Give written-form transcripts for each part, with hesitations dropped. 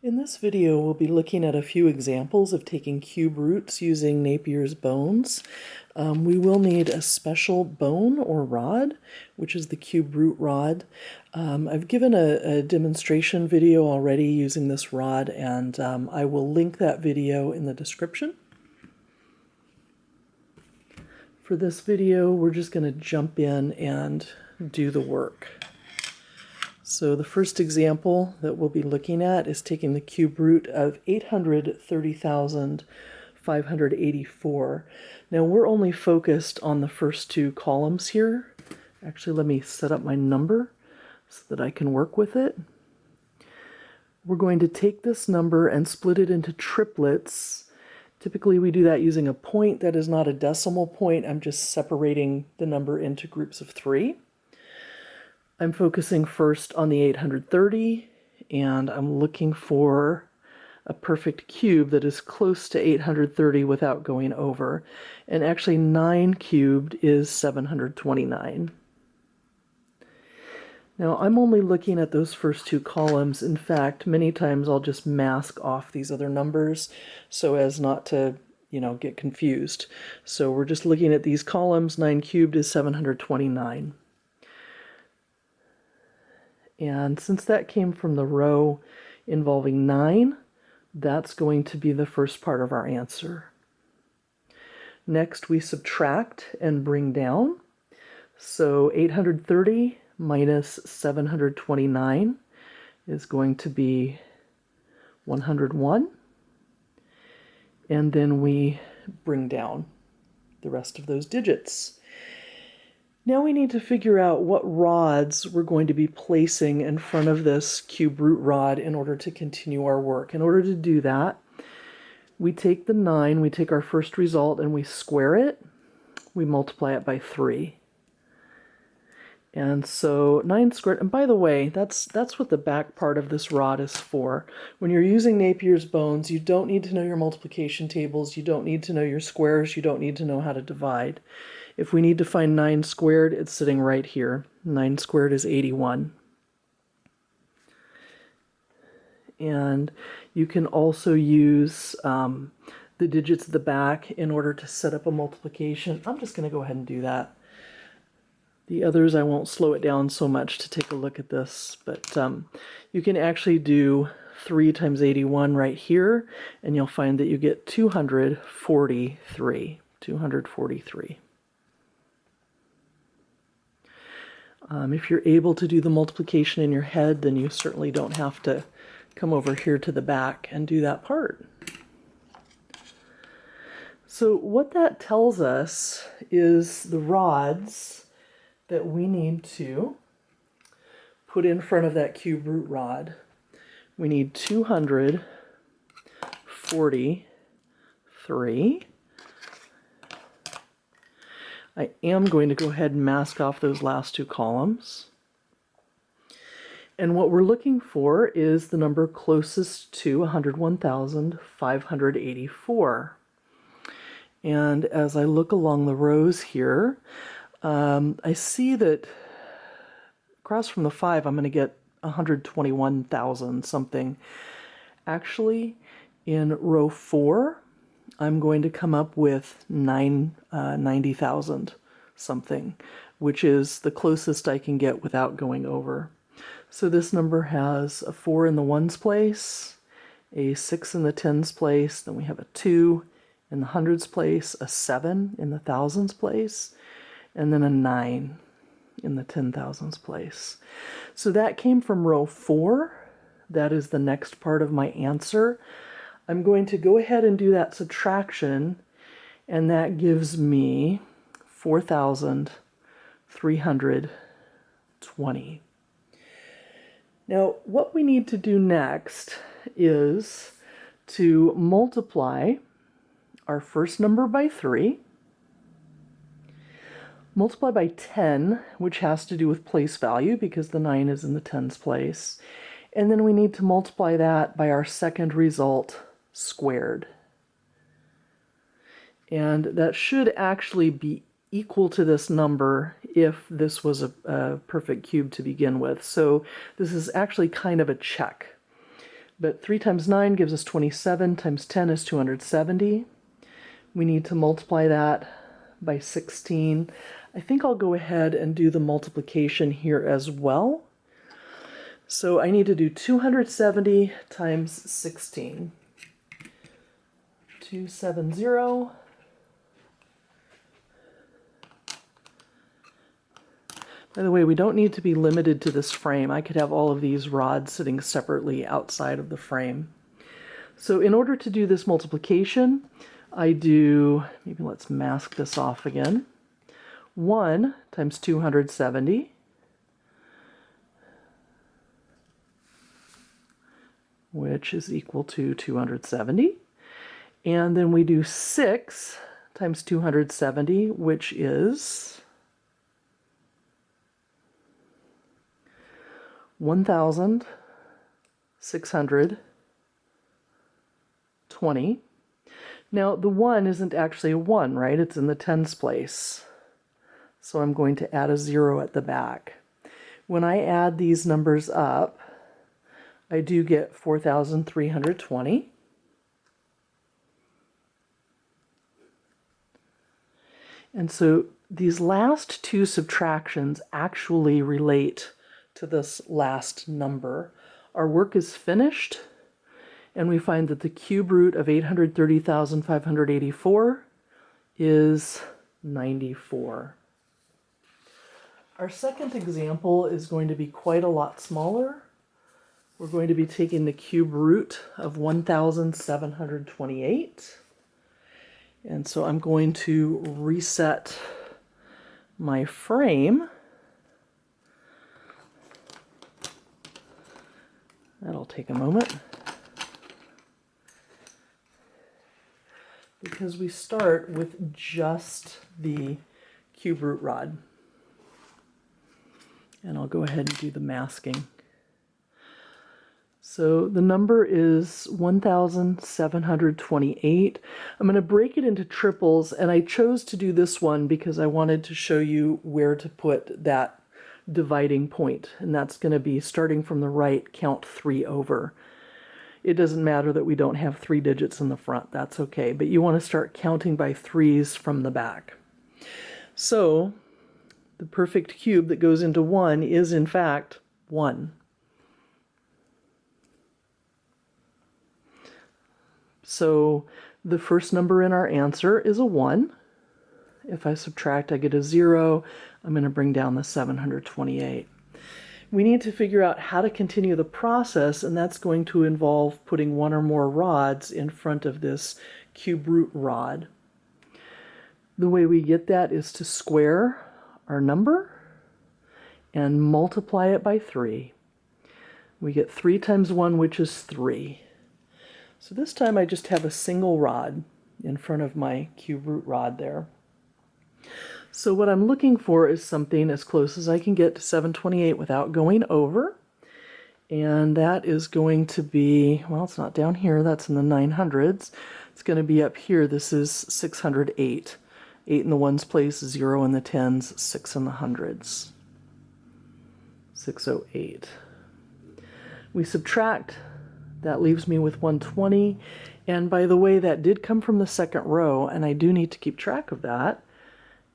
In this video, we'll be looking at a few examples of taking cube roots using Napier's bones. We will need a special bone or rod, which is the cube root rod. I've given a demonstration video already using this rod, and I will link that video in the description. For this video, we're just going to jump in and do the work. So the first example that we'll be looking at is taking the cube root of 830,584. Now we're only focused on the first two columns here. Actually, let me set up my number so that I can work with it. We're going to take this number and split it into triplets. Typically we do that using a point that is not a decimal point. I'm just separating the number into groups of 3. I'm focusing first on the 830, and I'm looking for a perfect cube that is close to 830 without going over. And actually 9 cubed is 729. Now I'm only looking at those first two columns. In fact, many times I'll just mask off these other numbers so as not to, get confused. So we're just looking at these columns. 9 cubed is 729. And since that came from the row involving 9, that's going to be the first part of our answer. Next, we subtract and bring down. So 830 minus 729 is going to be 101. And then we bring down the rest of those digits. Now we need to figure out what rods we're going to be placing in front of this cube root rod in order to continue our work. In order to do that, we take the 9, we take our first result and we square it. We multiply it by 3. And so 9 squared, and by the way, that's what the back part of this rod is for. When you're using Napier's bones, you don't need to know your multiplication tables, you don't need to know your squares, you don't need to know how to divide. If we need to find 9 squared, it's sitting right here. 9 squared is 81. And you can also use the digits at the back in order to set up a multiplication. I'm just going to go ahead and do that. The others, I won't slow it down so much to take a look at this, but you can actually do 3 times 81 right here, and you'll find that you get 243. 243. If you're able to do the multiplication in your head, then you certainly don't have to come over here to the back and do that part. So what that tells us is the rods that we need to put in front of that cube root rod. We need 243. I am going to go ahead and mask off those last two columns. And what we're looking for is the number closest to 101,584. And as I look along the rows here, I see that across from the 5, I'm going to get 121,000 something. Actually, in row 4, I'm going to come up with 90,000 something, which is the closest I can get without going over. So this number has a 4 in the ones place, a 6 in the tens place, then we have a 2 in the hundreds place, a 7 in the thousands place, and then a 9 in the 10,000s place. So that came from row 4. That is the next part of my answer. I'm going to go ahead and do that subtraction, and that gives me 4,320. Now, what we need to do next is to multiply our first number by 3, multiply by 10, which has to do with place value because the 9 is in the tens place, and then we need to multiply that by our second result squared. And that should actually be equal to this number if this was a perfect cube to begin with. So this is actually kind of a check. But 3 times 9 gives us 27, times 10 is 270. We need to multiply that by 16. I think I'll go ahead and do the multiplication here as well. So I need to do 270 times 16. 270. By the way, we don't need to be limited to this frame. I could have all of these rods sitting separately outside of the frame. So in order to do this multiplication, I do, maybe let's mask this off again. 1 times 270, which is equal to 270. And then we do 6 times 270, which is 1,620. Now, the 1 isn't actually a 1, right? It's in the tens place. So I'm going to add a 0 at the back. When I add these numbers up, I do get 4,320. And so these last two subtractions actually relate to this last number. Our work is finished, and we find that the cube root of 830,584 is 94. Our second example is going to be quite a lot smaller. We're going to be taking the cube root of 1,728. And so I'm going to reset my frame. That'll take a moment, because we start with just the cube root rod. And I'll go ahead and do the masking. So the number is 1,728. I'm going to break it into triples, and I chose to do this one because I wanted to show you where to put that dividing point, and that's going to be starting from the right, count 3 over. It doesn't matter that we don't have 3 digits in the front, that's okay, but you want to start counting by 3s from the back. So the perfect cube that goes into 1 is in fact 1. So the first number in our answer is a 1. If I subtract, I get a 0. I'm going to bring down the 728. We need to figure out how to continue the process, and that's going to involve putting one or more rods in front of this cube root rod. The way we get that is to square our number and multiply it by 3. We get 3 times 1, which is 3. So this time I just have a single rod in front of my cube root rod there. So what I'm looking for is something as close as I can get to 728 without going over. And that is going to be, well, it's not down here, that's in the 900s. It's going to be up here. This is 608. 8 in the ones place, 0 in the tens, 6 in the hundreds. 608. We subtract. That leaves me with 120, and by the way, that did come from the second row, and I do need to keep track of that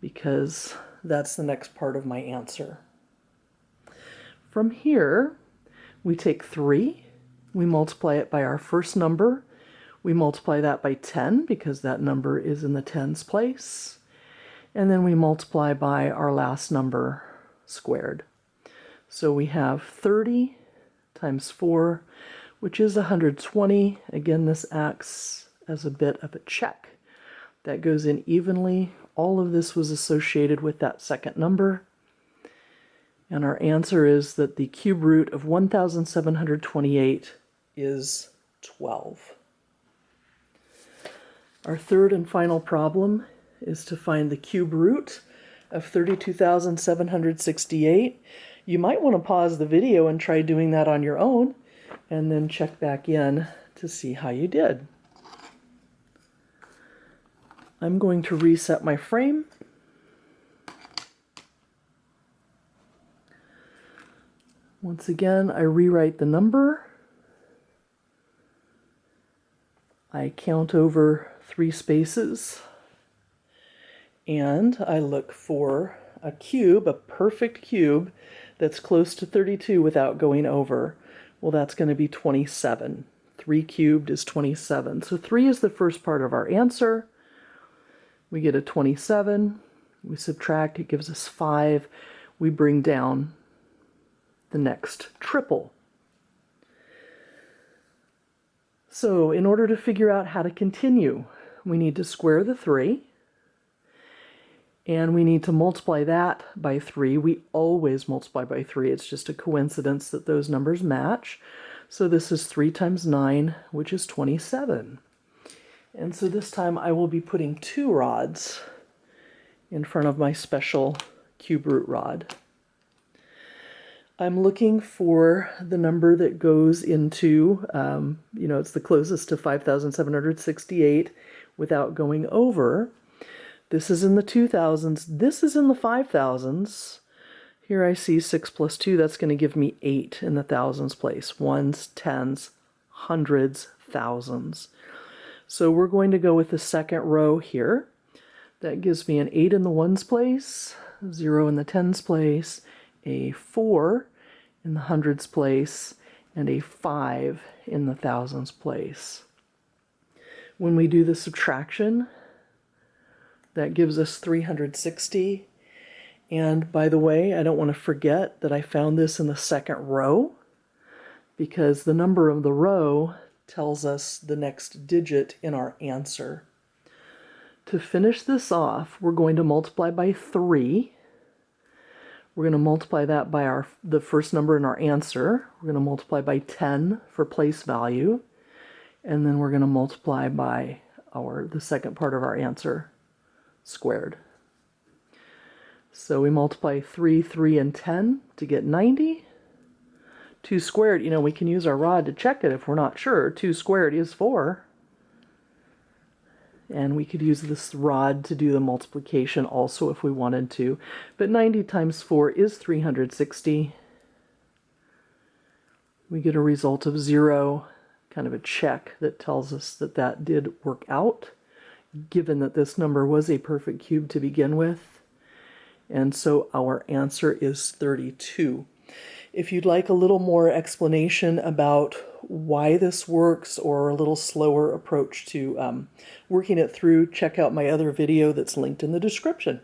because that's the next part of my answer. From here, we take 3, we multiply it by our first number, we multiply that by 10 because that number is in the tens place, and then we multiply by our last number squared. So we have 30 times 4, which is 120. Again, this acts as a bit of a check. That goes in evenly. All of this was associated with that second number. And our answer is that the cube root of 1,728 is 12. Our third and final problem is to find the cube root of 32,768. You might want to pause the video and try doing that on your own, and then check back in to see how you did. I'm going to reset my frame. Once again, I rewrite the number. I count over 3 spaces, and I look for a cube, a perfect cube, that's close to 32 without going over. Well, that's going to be 27. 3 cubed is 27. So 3 is the first part of our answer. We get a 27. We subtract, it gives us 5. We bring down the next triple. So in order to figure out how to continue, we need to square the 3, and we need to multiply that by 3. We always multiply by 3. It's just a coincidence that those numbers match. So this is 3 times 9, which is 27. And so this time I will be putting 2 rods in front of my special cube root rod. I'm looking for the number that goes into, it's the closest to 5,768 without going over. This is in the 2000s. This is in the 5000s. Here I see 6 plus 2. That's going to give me 8 in the thousands place. Ones, tens, hundreds, thousands. So we're going to go with the second row here. That gives me an 8 in the ones place, 0 in the tens place, a 4 in the hundreds place, and a 5 in the thousands place. When we do the subtraction, that gives us 360. And by the way, I don't want to forget that I found this in the second row, because the number of the row tells us the next digit in our answer. To finish this off, we're going to multiply by 3. We're going to multiply that by the first number in our answer. We're going to multiply by 10 for place value. And then we're going to multiply by the second part of our answer squared. So we multiply 3, 3, and 10 to get 90. 2 squared, we can use our rod to check it if we're not sure. 2 squared is 4. And we could use this rod to do the multiplication also if we wanted to. But 90 times 4 is 360. We get a result of 0, kind of a check that tells us that that did work out, given that this number was a perfect cube to begin with. And so our answer is 32. If you'd like a little more explanation about why this works, or a little slower approach to working it through, check out my other video that's linked in the description.